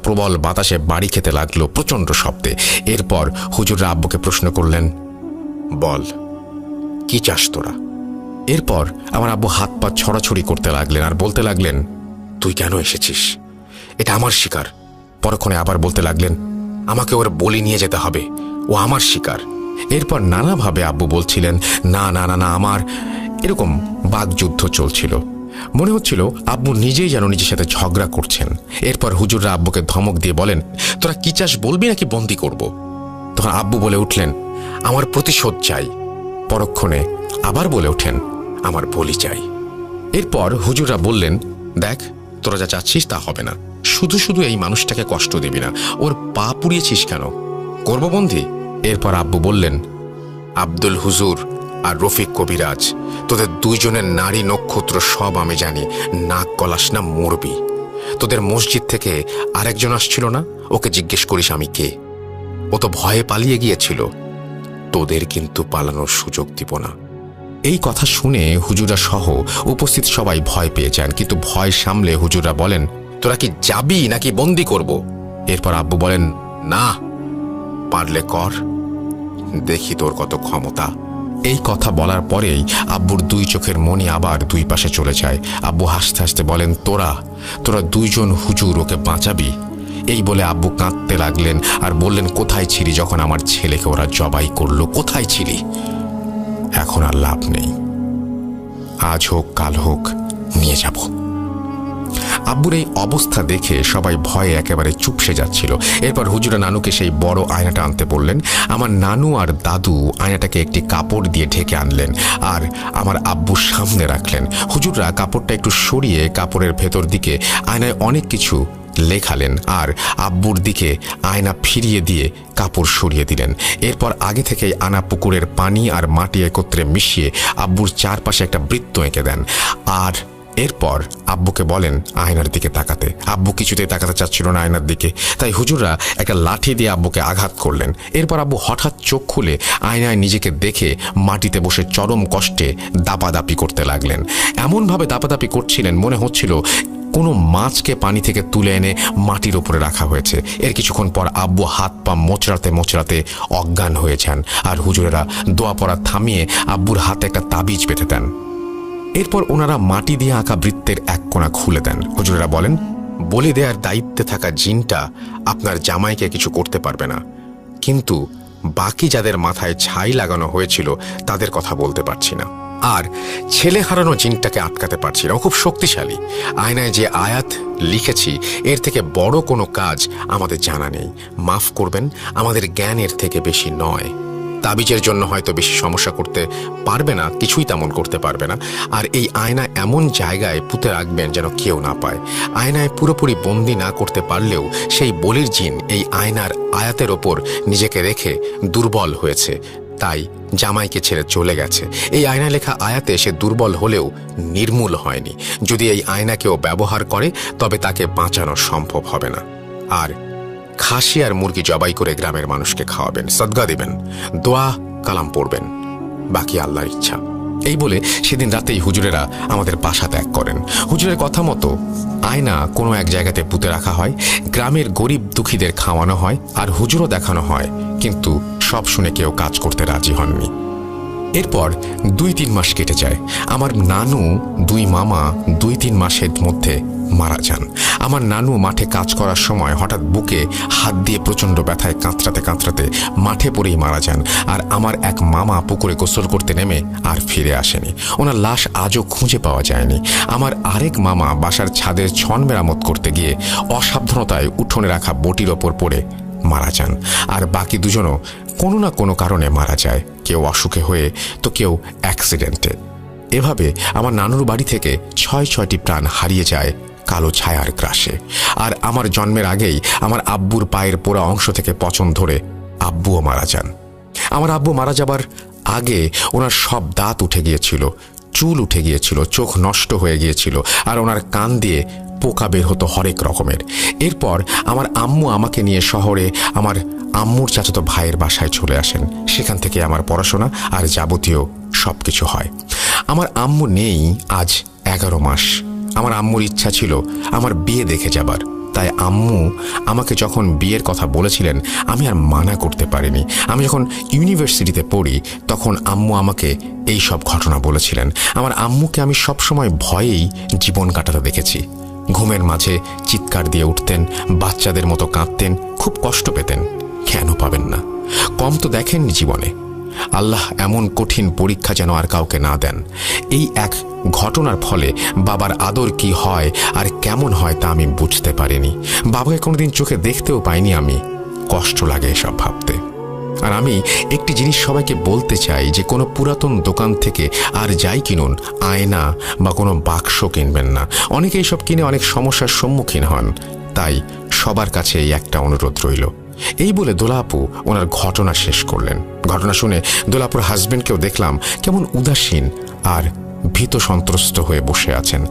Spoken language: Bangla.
প্রবল বাতাসে বাড়ি খেতে লাগলো প্রচণ্ড শব্দে। এরপর হুজুররা আব্বুকে প্রশ্ন করলেন, বল, কি চাস তোরা? এরপর আমার আব্বু হাত পা ছড়াছড়ি করতে লাগলেন আর বলতে লাগলেন, তুই কেন এসেছিস? এটা আমার শিকার। পরক্ষণে আবার বলতে লাগলেন, আমাকে ওর বলি নিয়ে যেতে হবে, ও আমার শিকার। এরপর নানাভাবে আব্বু বলছিলেন, না না না না আমার। এরকম বাকযুদ্ধ চলছিল। মনে হচ্ছিল আব্বু নিজেই যেন নিজের সাথে ঝগড়া করছেন। এরপর হুজুররা আব্বুকে ধমক দিয়ে বলেন, তোরা কি চাস বলবি নাকি বন্দি করব? তখন আব্বু বলে উঠলেন, আমার প্রতিশোধ চাই। পরক্ষণে আবার বলে ওঠেন, আমার বলি চাই। এরপর হুজুররা বললেন, দেখ, তোরা যা চাচ্ছিস তা হবে না। শুধু শুধু এই মানুষটাকে কষ্ট দিবি না। ওর পা পুড়িয়েছিস কেন? করব বন্দি? এরপর আব্বু বললেন, আব্দুল হুজুর আর রফিক কবিরাজ, তোদের দুইজনের নারী নক্ষত্র সব আমি জানি। নাক গলাস না, মরবি। তোদের মসজিদ থেকে আরেকজন আসছিল না, ওকে জিজ্ঞেস করিস আমি কে। ও তো ভয়ে পালিয়ে গিয়েছিল। তোদের কিন্তু পালানোর সুযোগ দিব না। এই কথা শুনে হুজুরা সহ উপস্থিত সবাই ভয় পেয়ে যান, কিন্তু ভয় সামলে হুজুরা বলেন, তোরা কি যাবি নাকি বন্দি করব? এরপর আব্বু বলেন, না, পারলে কর, দেখি তোর কত ক্ষমতা। এই কথা বলার পরেই আব্বুর দুই চোখের মনি আবার দুই পাশে চলে যায়। আব্বু হাসতে হাসতে বলেন, তোরা দুইজন হুজুর ওকে বাঁচাবি? এই বলে আব্বু কাঁদতে লাগলেন আর বললেন, কোথায় ছিলি যখন আমার ছেলেকে ওরা জবাই করলো? কোথায় ছিলি? এখন আর লাভ নেই, আজ হোক কাল হোক নিয়ে যাব। আব্বুর এই অবস্থা দেখে সবাই ভয়ে একেবারে চুপসে যাচ্ছিল। এরপর হুজুরা নানুকে সেই বড় আয়নাটা আনতে বললেন। আমার নানু আর দাদু আয়নাটাকে একটি কাপড় দিয়ে ঢেকে আনলেন আর আমার আব্বুর সামনে রাখলেন। হুজুররা কাপড়টা একটু সরিয়ে কাপড়ের ভেতর দিকে আয়নায় অনেক কিছু লেখালেন আর আব্বুর দিকে আয়না ফিরিয়ে দিয়ে কাপড় সরিয়ে দিলেন। এরপর আগে থেকেই আনা পুকুরের পানি আর মাটি একত্রে মিশিয়ে আব্বুর চারপাশে একটা বৃত্ত এঁকে দেন আর এরপর আব্বুকে বলেন আয়নার দিকে তাকাতে। আব্বু কিছুতেই তাকাতে চাচ্ছিল না আয়নার দিকে, তাই হুজুররা একটা লাঠি দিয়ে আব্বুকে আঘাত করলেন। এরপর আব্বু হঠাৎ চোখ খুলে আয়নায় নিজেকে দেখে মাটিতে বসে চরম কষ্টে দাপাদাপি করতে লাগলেন। এমনভাবে দাপাদাপি করছিলেন মনে হচ্ছিল কোনো মাছকে পানি থেকে তুলে এনে মাটির ওপরে রাখা হয়েছে। এর কিছুক্ষণ পর আব্বু হাত পা মোচড়াতে মোচড়াতে অজ্ঞান হয়ে যান আর হুজুরেরা দোয়া পড়া থামিয়ে আব্বুর হাতে একটা তাবিজ বেঁধে দেন। এরপর ওনারা মাটি দিয়ে আঁকা বৃত্তের এক কোণা খুলে দেন। হুজুরেরা বলেন, বলি দেওয়ার দায়িত্বে থাকা জিনটা আপনার জামাইকে কিছু করতে পারবে না, কিন্তু বাকি যাদের মাথায় ছাই লাগানো হয়েছিল তাদের কথা বলতে পারছি না। আর ছেলে হারানো জিনটাকে আটকাতে পারছি না, ও খুব শক্তিশালী। আয়নায় যে আয়াত লিখেছি এর থেকে বড় কোনো কাজ আমাদের জানা নেই। মাফ করবেন, আমাদের জ্ঞান এর থেকে বেশি নয়। তাবিজের জন্য হয়তো বেশি সমস্যা করতে পারবে না, কিছুই তেমন করতে পারবে না। আর এই আয়না এমন জায়গায় পুঁতে রাখবেন যেন কেউ না পায়। আয়নায় পুরোপুরি বন্দি না করতে পারলেও সেই বলির জিন এই আয়নার আয়াতের ওপর নিজেকে রেখে দুর্বল হয়েছে, তাই জামাইকে ছেড়ে চলে গেছে। এই আয়নায় লেখা আয়াতে সে দুর্বল হলেও নির্মূল হয়নি। যদি এই আয়না কেউ ব্যবহার করে তবে তাকে বাঁচানো সম্ভব হবে না। আর খাসি আর মুরগি জবাই করে গ্রামের মানুষকে খাওয়াবেন, সদকা দিবেন, দোয়া কালাম পড়বেন, বাকি আল্লাহর ইচ্ছা। এই বলে সেদিন রাতেই হুজুরেরা আমাদের বাসা ত্যাগ করেন। হুজুরের কথা মতো আয়না কোনো এক জায়গাতে পুঁতে রাখা হয়, গ্রামের গরিব দুঃখীদের খাওয়ানো হয় আর হুজুরও দেখানো হয়, কিন্তু সব শুনে কেউ কাজ করতে রাজি হননি। এরপর 2-3 মাস কেটে যায়। আমার নানু 2 মামা 2-3 মাসের মধ্যে মারা যান। আমার নানু মাঠে কাজ করার সময় হঠাৎ বুকে হাত দিয়ে প্রচণ্ড ব্যথায় কাঁতরাতে কাঁতরাতে মাঠে পড়েই মারা যান। আর আমার এক মামা পুকুরে গোসল করতে নেমে আর ফিরে আসেনি। ওনার লাশ আজও খুঁজে পাওয়া যায়নি। আমার আরেক মামা বাসার ছাদের ছন মেরামত করতে গিয়ে অসাবধানতায় উঠোনে রাখা বটির ওপর পড়ে মারা যান। আর বাকি দুজনও কোনো না কোনো কারণে মারা যায়, কেউ অসুখে হয়ে তো কেউ অ্যাক্সিডেন্টে। এভাবে আমার নানুর বাড়ি থেকে 6-6টি প্রাণ হারিয়ে যায় কালো ছায়ার গ্রাসে। আর আমার জন্মের আগেই আমার আব্বুর পায়ের পোড়া অংশ থেকে পচন ধরে আব্বুও মারা যান। আমার আব্বু মারা যাবার আগে ওনার সব দাঁত উঠে গিয়েছিল, চুল উঠে গিয়েছিল, চোখ নষ্ট হয়ে গিয়েছিল আর ওনার কান দিয়ে পোকা বের হতো হরেক রকমের। এরপর আমার আম্মু আমাকে নিয়ে শহরে আমার আম্মুর চাচাতো ভাইয়ের বাসায় চলে আসেন। সেখান থেকে আমার পড়াশোনা আর যাবতীয় সব কিছু হয়। আমার আম্মু নেই আজ 11 মাস। আমার আম্মুর ইচ্ছা ছিল আমার বিয়ে দেখে যাবার, তাই তাই আম্মু আমাকে যখন বিয়ের কথা বলেছিলেন আমি আর মানা করতে পারিনি। আমি যখন ইউনিভার্সিটিতে পড়ি তখন আম্মু আমাকে এই সব ঘটনা বলেছিলেন। আমার আম্মুকে আমি সবসময় ভয়েই জীবন কাটাতে দেখেছি। ঘুমের মাঝে চিৎকার দিয়ে উঠতেন, বাচ্চাদের মতো কাঁদতেন, খুব কষ্ট পেতেন। কেন পাবেন না? কম তো দেখেননি জীবনে। আল্লাহ এমন কঠিন পরীক্ষা যেন আর কাউকে না দেন। এই এক ঘটনার ফলে বাবার আদর কি হয় আর কেমন হয় তা আমি বুঝতে পারিনি। বাবাকে কোনোদিন চোখে দেখতেও পাইনি আমি। কষ্ট লাগে এসব ভাবতে। আর আমি একটি জিনিস সবাইকে বলতে চাই যে কোনো পুরাতন দোকান থেকে আর যাই কিনুন, আয়না বা কোনো বাক্স কিনবেন না। অনেকে এইসব কিনে অনেক সমস্যার সম্মুখীন হন। তাই সবার কাছে এই একটা অনুরোধ রইল। এই বলে দোলাপু ওনার ঘটনা শেষ করলেন। ঘটনা শুনে দোলাপুর হাজবেন্ডকেও দেখলাম কেমন উদাসীন আর ভীত সন্ত্রস্ত হয়ে বসে আছেন।